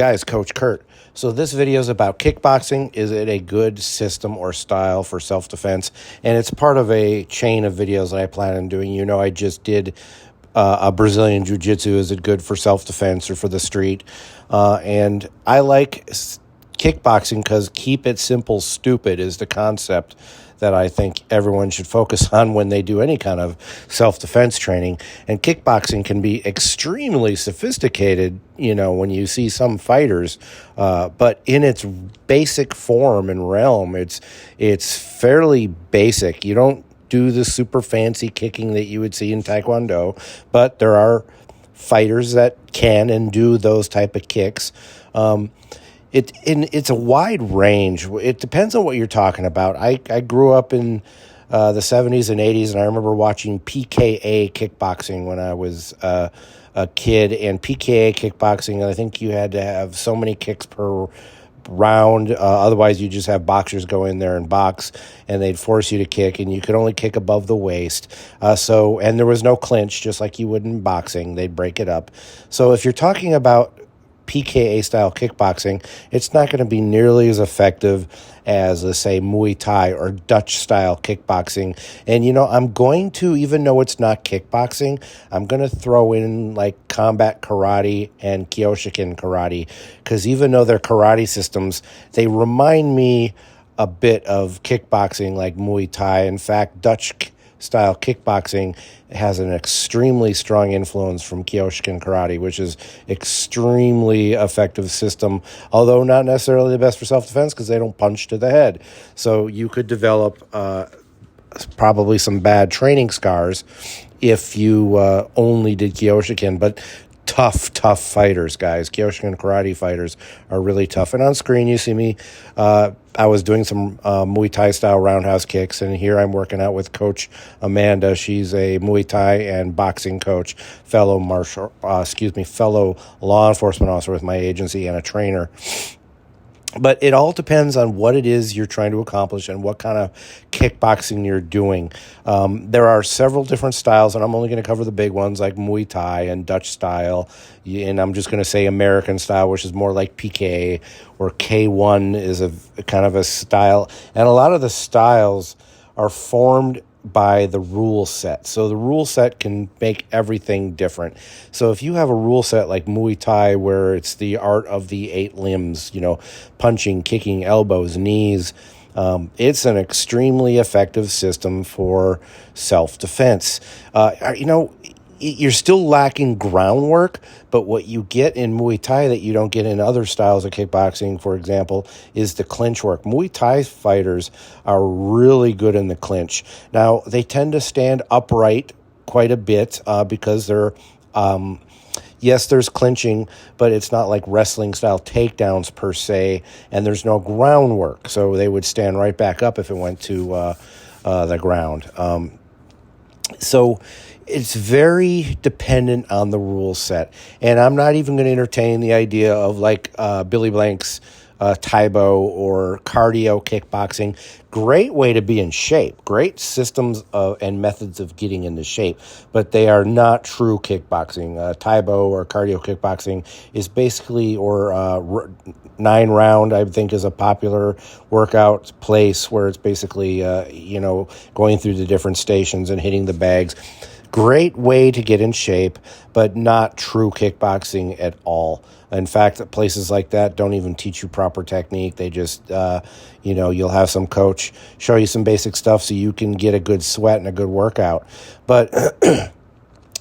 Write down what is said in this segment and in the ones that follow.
Guys, Coach Kurt. So this video is about kickboxing. Is it a good system or style for self-defense? And it's part of a chain of videos that I plan on doing. You know, I just did a Brazilian Jiu-Jitsu. Is it good for self-defense or for the street? And I like kickboxing because keep it simple, stupid is the concept that I think everyone should focus on when they do any kind of self-defense training. And kickboxing can be extremely sophisticated, you know, when you see some fighters, but in its basic form and realm, it's fairly basic. You don't do the super fancy kicking that you would see in Taekwondo, but there are fighters that can and do those type of kicks. It's a wide range. It depends on what you're talking about. I grew up in the 70s and 80s, and I remember watching PKA kickboxing when I was a kid. And PKA kickboxing, I think you had to have so many kicks per round. Otherwise, you just have boxers go in there and box, and they'd force you to kick, and you could only kick above the waist. And there was no clinch, just like you would in boxing. They'd break it up. So if you're talking about PKA style kickboxing, it's not going to be nearly as effective as, let's say, Muay Thai or Dutch style kickboxing. And, you know, I'm going to, even though it's not kickboxing, I'm going to throw in like combat karate and Kyokushin karate, because even though they're karate systems, they remind me a bit of kickboxing like Muay Thai. In fact, Dutch style kickboxing has an extremely strong influence from Kyokushin karate, which is extremely effective system, although not necessarily the best for self-defense because they don't punch to the head. So you could develop probably some bad training scars if you only did Kyokushin, but tough fighters, guys. Kyokushin karate fighters are really tough. And on screen, you see me. I was doing some Muay Thai style roundhouse kicks, and here I'm working out with Coach Amanda. She's a Muay Thai and boxing coach, fellow law enforcement officer with my agency, and a trainer. But it all depends on what it is you're trying to accomplish and what kind of kickboxing you're doing. There are several different styles, and I'm only going to cover the big ones like Muay Thai and Dutch style. And I'm just going to say American style, which is more like PK, or K1 is a kind of a style. And a lot of the styles are formed by the rule set. So the rule set can make everything different. So if you have a rule set like Muay Thai, where it's the art of the 8 limbs, you know, punching, kicking, elbows, knees, it's an extremely effective system for self-defense. You know, you're still lacking groundwork, but what you get in Muay Thai that you don't get in other styles of kickboxing, for example, is the clinch work. Muay Thai fighters are really good in the clinch. Now, they tend to stand upright quite a bit because they're, yes, there's clinching, but it's not like wrestling style takedowns per se, and there's no groundwork. So they would stand right back up if it went to the ground. So it's very dependent on the rule set. And I'm not even going to entertain the idea of like Billy Blank's Taibo or cardio kickboxing. Great way to be in shape. Great systems and methods of getting into shape. But they are not true kickboxing. Taibo or cardio kickboxing is basically, or 9 round, I think, is a popular workout place where it's basically, you know, going through the different stations and hitting the bags. Great way to get in shape, but not true kickboxing at all. In fact, places like that don't even teach you proper technique. They just, you know, you'll have some coach show you some basic stuff so you can get a good sweat and a good workout. But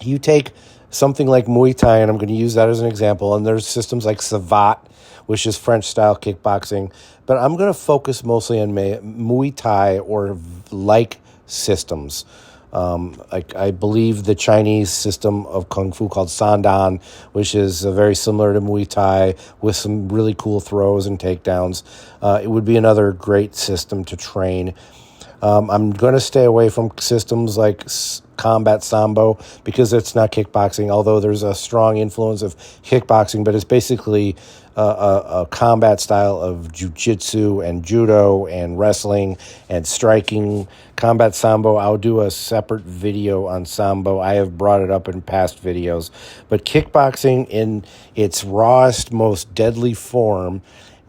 you take something like Muay Thai, and I'm going to use that as an example, and there's systems like Savat, which is French-style kickboxing. But I'm going to focus mostly on Muay Thai or like systems. Like I believe the Chinese system of Kung Fu called Sandan, which is very similar to Muay Thai with some really cool throws and takedowns. It would be another great system to train. I'm going to stay away from systems like combat sambo because it's not kickboxing, although there's a strong influence of kickboxing, but it's basically a combat style of jiu-jitsu and judo and wrestling and striking. Combat sambo, I'll do a separate video on sambo. I have brought it up in past videos. But kickboxing in its rawest, most deadly form,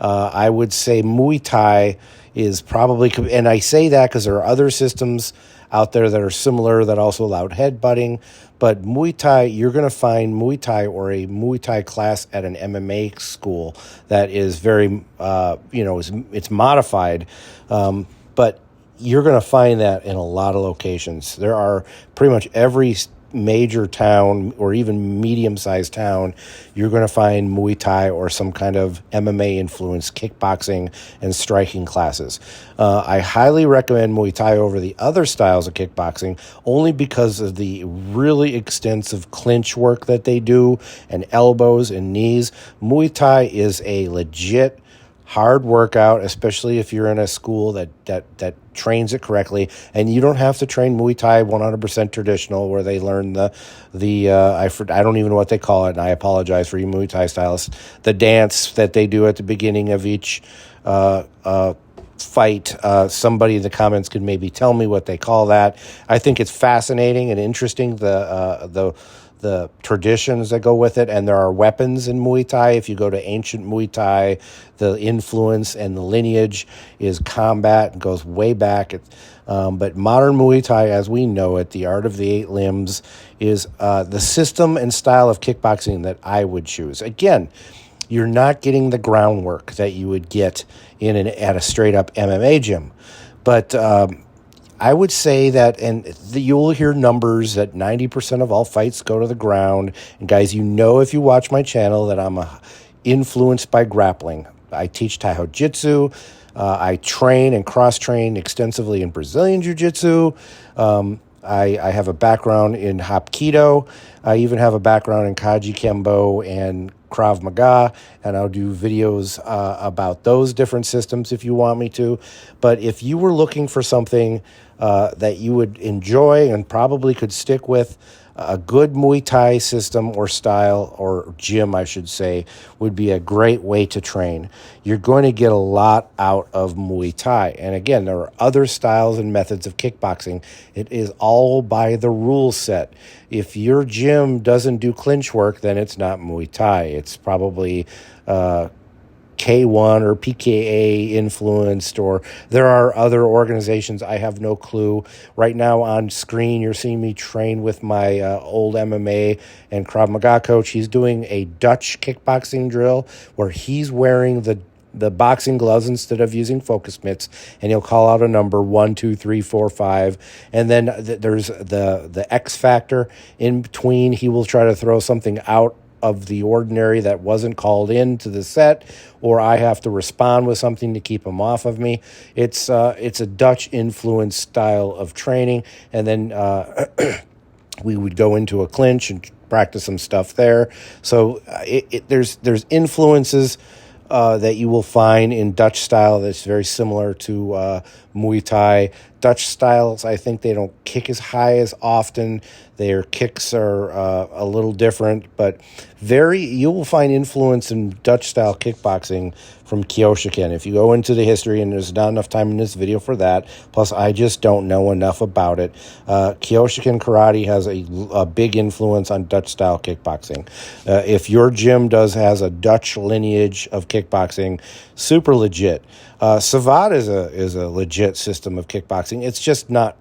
I would say Muay Thai is probably, and I say that because there are other systems out there that are similar that also allowed headbutting. But Muay Thai, you're going to find Muay Thai or a Muay Thai class at an MMA school that is very, it's modified. But you're going to find that in a lot of locations. There are pretty much every major town or even medium-sized town, you're going to find Muay Thai or some kind of MMA-influenced kickboxing and striking classes. I highly recommend Muay Thai over the other styles of kickboxing only because of the really extensive clinch work that they do and elbows and knees. Muay Thai is a legit hard workout, especially if you're in a school that trains it correctly. And you don't have to train Muay Thai 100% traditional, where they learn I don't even know what they call it, and I apologize for you Muay Thai stylists. The dance that they do at the beginning of each fight. Somebody in the comments could maybe tell me what they call that. I think it's fascinating and interesting, the traditions that go with it, and there are weapons in Muay Thai. If you go to ancient Muay Thai, the influence and the lineage is combat and goes way back. But modern Muay Thai, as we know it, the art of the 8 limbs, is the system and style of kickboxing that I would choose. Again, you're not getting the groundwork that you would get at a straight-up MMA gym. But I would say that, and you'll hear numbers that 90% of all fights go to the ground. And guys, if you watch my channel, that I'm influenced by grappling. I teach Taihao Jitsu. I train and cross-train extensively in Brazilian Jiu-Jitsu. I have a background in Hapkido. I even have a background in Kaji Kembo and Krav Maga, and I'll do videos about those different systems if you want me to. But if you were looking for something that you would enjoy and probably could stick with, a good Muay Thai system or style, or gym, I should say, would be a great way to train. You're going to get a lot out of Muay Thai. And again, there are other styles and methods of kickboxing. It is all by the rule set. If your gym doesn't do clinch work, then it's not Muay Thai. It's probably K1 or PKA influenced, or there are other organizations. I have no clue. Right now on screen, you're seeing me train with my old MMA and Krav Maga coach. He's doing a Dutch kickboxing drill where he's wearing the boxing gloves instead of using focus mitts, and he'll call out a number 1, 2, 3, 4, 5, and then there's the X factor in between. He will try to throw something out of the ordinary that wasn't called into the set, or I have to respond with something to keep him off of me. It's a Dutch influence style of training, and then we would go into a clinch and practice some stuff there. So there's influences that you will find in Dutch style that's very similar to Muay Thai. Dutch styles, I think they don't kick as high as often. Their kicks are a little different, but you will find influence in Dutch style kickboxing from Kyokushin. If you go into the history, and there's not enough time in this video for that, plus I just don't know enough about it, Kyokushin karate has a big influence on Dutch style kickboxing. If your gym has a Dutch lineage of kickboxing, super legit. Savate is a legit system of kickboxing. It's just not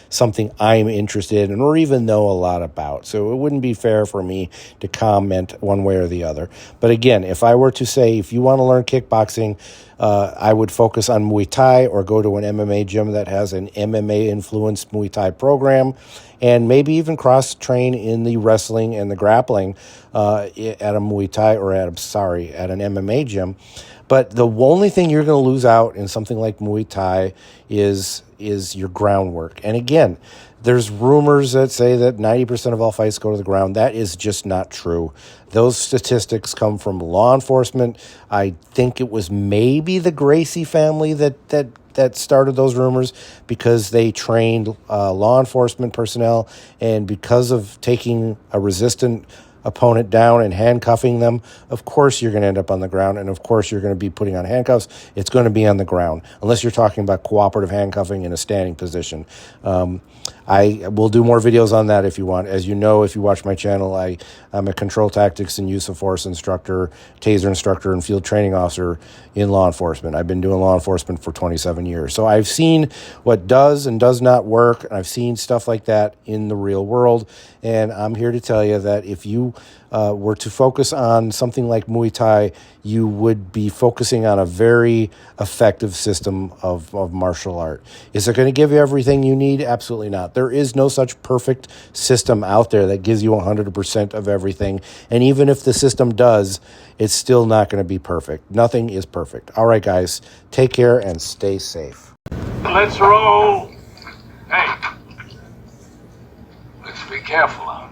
something I'm interested in or even know a lot about. So it wouldn't be fair for me to comment one way or the other. But again, if I were to say, if you want to learn kickboxing, I would focus on Muay Thai or go to an MMA gym that has an MMA-influenced Muay Thai program, and maybe even cross-train in the wrestling and the grappling at a Muay Thai or at an MMA gym. But the only thing you're going to lose out in something like Muay Thai is your groundwork. And again, there's rumors that say that 90% of all fights go to the ground. That is just not true. Those statistics come from law enforcement. I think it was maybe the Gracie family that that started those rumors because they trained law enforcement personnel, and because of taking a resistant opponent down and handcuffing them, of course you're going to end up on the ground, and of course you're going to be putting on handcuffs. It's going to be on the ground, unless you're talking about cooperative handcuffing in a standing position. I will do more videos on that if you want. As you know, if you watch my channel, I'm a control tactics and use of force instructor, taser instructor, and field training officer in law enforcement. I've been doing law enforcement for 27 years. So I've seen what does and does not work, and I've seen stuff like that in the real world. And I'm here to tell you that if you were to focus on something like Muay Thai, you would be focusing on a very effective system of martial art. Is it going to give you everything you need? Absolutely not. There is no such perfect system out there that gives you 100% of everything. And even if the system does, it's still not going to be perfect. Nothing is perfect. All right, guys, take care and stay safe. Let's roll. Hey, let's be careful out.